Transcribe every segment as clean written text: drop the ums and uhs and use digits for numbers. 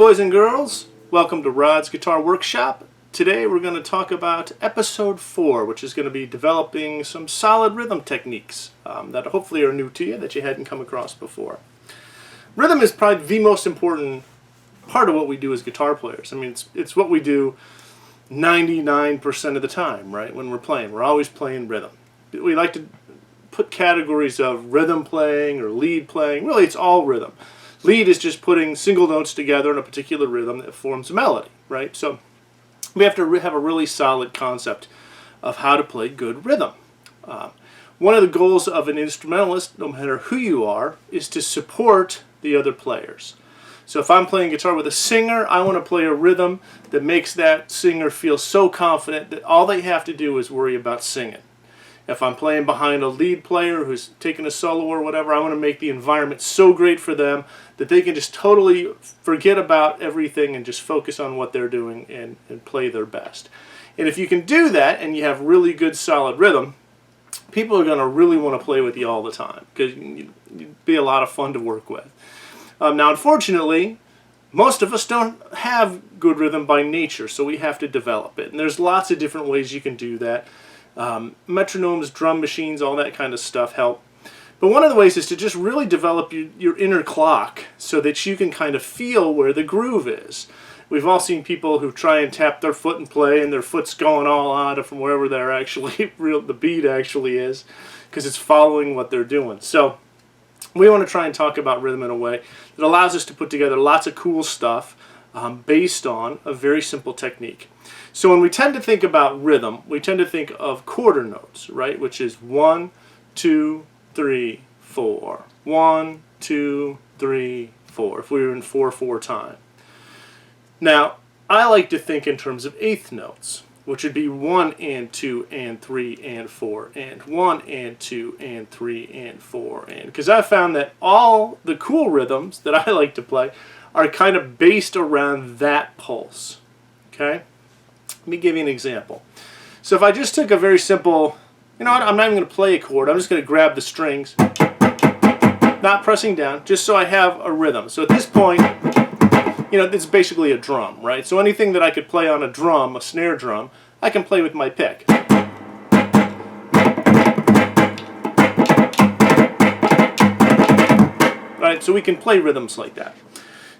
boys and girls, welcome to Rod's Guitar Workshop. Today we're going to talk about episode 4, which is going to be developing some solid rhythm techniques that hopefully are new to you, that you hadn't come across before. Rhythm is probably the most important part of what we do as guitar players. I mean, it's what we do 99% of the time, right? When we're playing, we're always playing rhythm. We like to put categories of rhythm playing or lead playing. Really, it's all rhythm. Lead is just putting single notes together in a particular rhythm that forms a melody, right? So we have to have a really solid concept of how to play good rhythm. One of the goals of an instrumentalist, no matter who you are, is to support the other players. So if I'm playing guitar with a singer, I want to play a rhythm that makes that singer feel so confident that all they have to do is worry about singing. If I'm playing behind a lead player who's taking a solo or whatever, I want to make the environment so great for them that they can just totally forget about everything and just focus on what they're doing and play their best. And if you can do that and you have really good solid rhythm, people are going to really want to play with you all the time because you'd be a lot of fun to work with. Now, unfortunately, most of us don't have good rhythm by nature, so we have to develop it. And there's lots of different ways you can do that. Metronomes, drum machines, all that kind of stuff help. But one of the ways is to just really develop your inner clock so that you can kind of feel where the groove is. We've all seen people who try and tap their foot and play, and their foot's going all out of from wherever they're actually the beat actually is, because it's following what they're doing. So we want to try and talk about rhythm in a way that allows us to put together lots of cool stuff based on a very simple technique. So when we tend to think about rhythm, we tend to think of quarter notes, right? Which is 1, 2, 3, 4. 1, 2, 3, 4. If we were in 4/4 time. Now, I like to think in terms of eighth notes, which would be 1 and 2 and 3 and 4 and 1 and 2 and 3 and 4 and, because I found that all the cool rhythms that I like to play are kind of based around that pulse. Okay? Let me give you an example. So if I just took a very simple, you know what, I'm not even going to play a chord, I'm just going to grab the strings, not pressing down, just so I have a rhythm. So at this point, you know, it's basically a drum, right? So anything that I could play on a drum, a snare drum, I can play with my pick. Right, so we can play rhythms like that.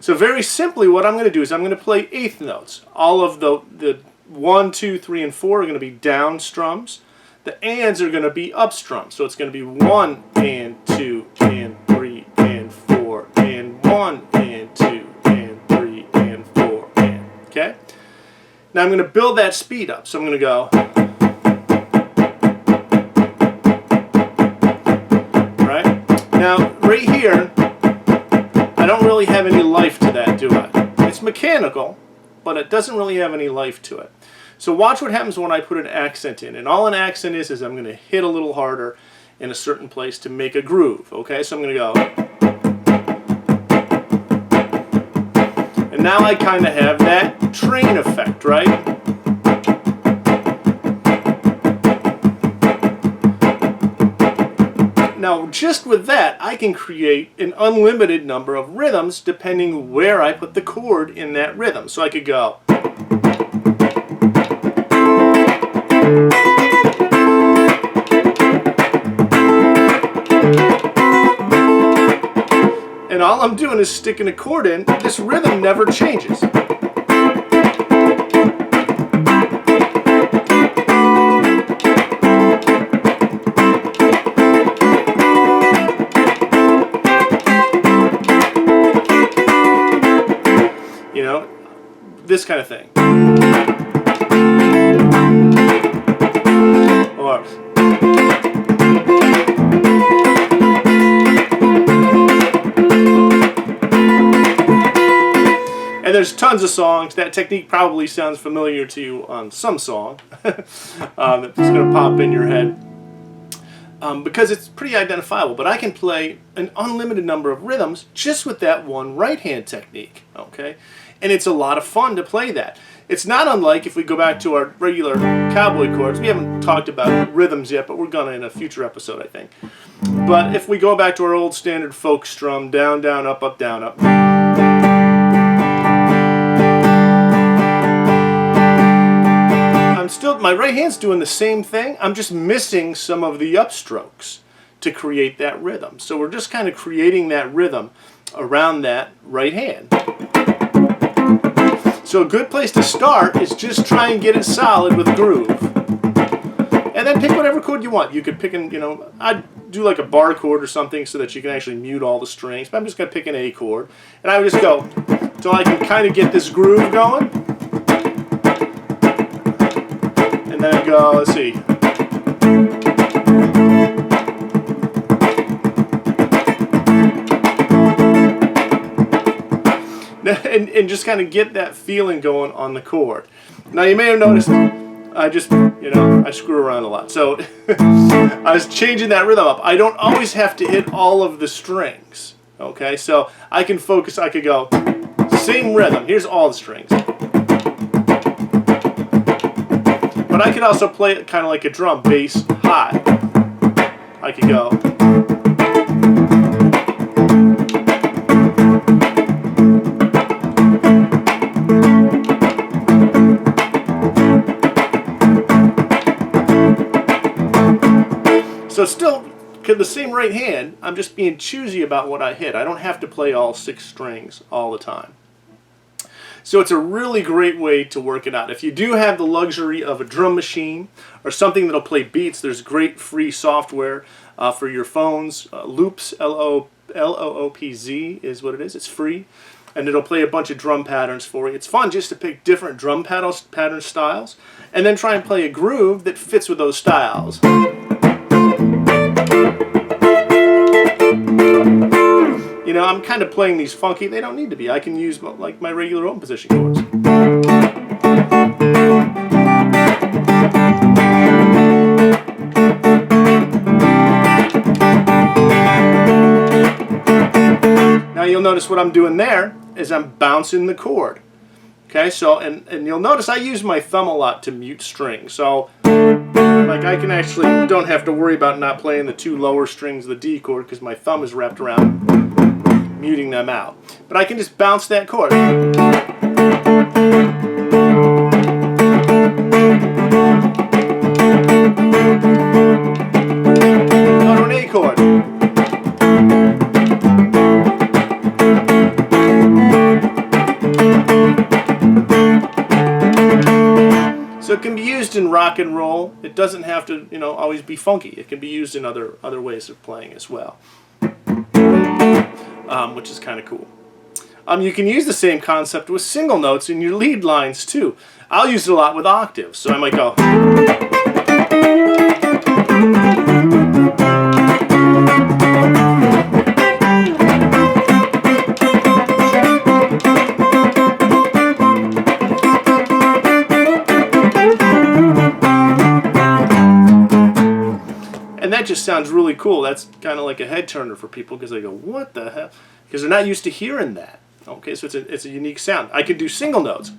So very simply what I'm going to do is I'm going to play eighth notes. All of the 1, 2, 3, and 4 are going to be down strums. The ands are going to be up strums. So it's going to be 1 and 2 and 3 and 4 and 1 and 2 and 3 and 4 and, okay? Now I'm going to build that speed up. So I'm going to go, right? Now right here, I don't really have any life to that, do I? It's mechanical, but it doesn't really have any life to it. So watch what happens when I put an accent in. And all an accent is I'm going to hit a little harder in a certain place to make a groove. Okay, so I'm going to go. And now I kind of have that train effect, right? Now, just with that, I can create an unlimited number of rhythms depending where I put the chord in that rhythm. So I could go. And all I'm doing is sticking a chord in. This rhythm never changes. You know, this kind of thing. Or and there's tons of songs. That technique probably sounds familiar to you on some song that's going to pop in your head. Because it's pretty identifiable, but I can play an unlimited number of rhythms just with that one right hand technique, okay? And it's a lot of fun to play that. It's not unlike if we go back to our regular cowboy chords. We haven't talked about rhythms yet, but we're gonna in a future episode, I think. But if we go back to our old standard folk strum, down, down, up, down, up. my right hand's doing the same thing. I'm just missing some of the upstrokes to create that rhythm. So we're just kind of creating that rhythm around that right hand. So a good place to start is just try and get it solid with groove. And then pick whatever chord you want. You could pick an, I'd do like a bar chord or something so that you can actually mute all the strings. But I'm just going to pick an A chord. And I would just go until I can kind of get this groove going. And then I go, let's see. And just kind of get that feeling going on the chord. Now you may have noticed I just, I screw around a lot. So I was changing that rhythm up. I don't always have to hit all of the strings. Okay, so I can focus, I could go, same rhythm, here's all the strings. But I could also play it kind of like a drum, bass, high. I could go. So still, the same right hand, I'm just being choosy about what I hit. I don't have to play all 6 strings all the time. So it's a really great way to work it out. If you do have the luxury of a drum machine or something that'll play beats, there's great free software for your phones. Loops, L-O-O-P-Z is what it is. It's free. And it'll play a bunch of drum patterns for you. It's fun just to pick different drum pattern styles and then try and play a groove that fits with those styles. I'm kind of playing these funky. They don't need to be. I can use like my regular open position chords. Now you'll notice what I'm doing there is I'm bouncing the chord. Okay, so and you'll notice I use my thumb a lot to mute strings. So like I can actually don't have to worry about not playing the 2 lower strings of the D chord because my thumb is wrapped around muting them out. But I can just bounce that chord. Go to an A chord. So it can be used in rock and roll. It doesn't have to, always be funky. It can be used in other ways of playing as well. Which is kind of cool. You can use the same concept with single notes in your lead lines too. I'll use it a lot with octaves, so I might go. And that just sounds really cool. That's kind of like a head turner for people because they go, what the hell? Because they're not used to hearing that. Okay, so it's a unique sound. I could do single notes.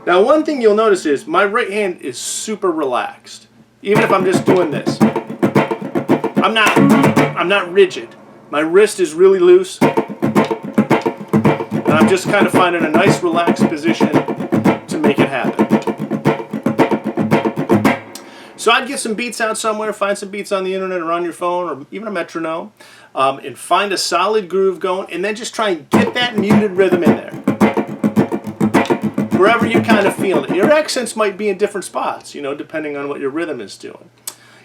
Now one thing you'll notice is my right hand is super relaxed. Even if I'm just doing this. I'm not rigid. My wrist is really loose. And I'm just kind of finding a nice relaxed position to make it happen. So I'd get some beats out somewhere, find some beats on the internet or on your phone or even a metronome, and find a solid groove going, and then just try and get that muted rhythm in there. Wherever you kind of feel it. Your accents might be in different spots, depending on what your rhythm is doing.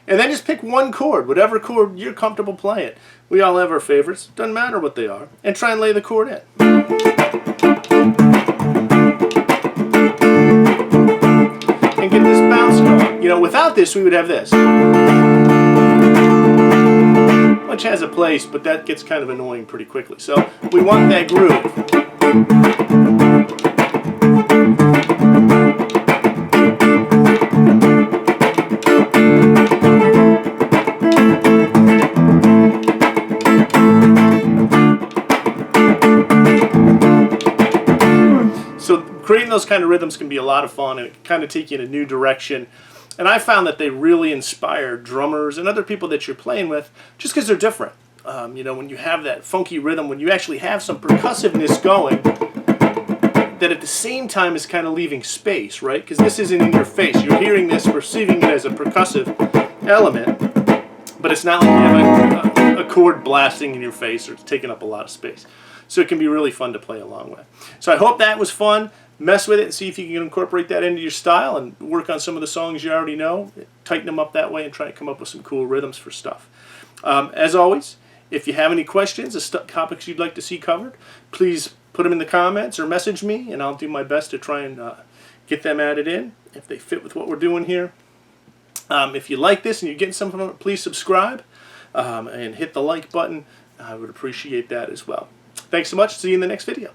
And then just pick one chord, whatever chord you're comfortable playing. We all have our favorites, doesn't matter what they are, and try and lay the chord in. And get this bounce going. Without this, we would have this. Which has a place, but that gets kind of annoying pretty quickly. So we want that groove. Creating those kind of rhythms can be a lot of fun, and it can kind of take you in a new direction. And I found that they really inspire drummers and other people that you're playing with just because they're different. You know, when you have that funky rhythm, when you actually have some percussiveness going, that at the same time is kind of leaving space, right? Because this isn't in your face. You're hearing this, perceiving it as a percussive element, but it's not like you have a chord blasting in your face or it's taking up a lot of space. So it can be really fun to play along with. So I hope that was fun. Mess with it and see if you can incorporate that into your style and work on some of the songs you already know. Tighten them up that way and try to come up with some cool rhythms for stuff. As always, if you have any questions or topics you'd like to see covered, please put them in the comments or message me, and I'll do my best to try and get them added in if they fit with what we're doing here. If you like this and you're getting something from it, please subscribe and hit the like button. I would appreciate that as well. Thanks so much. See you in the next video.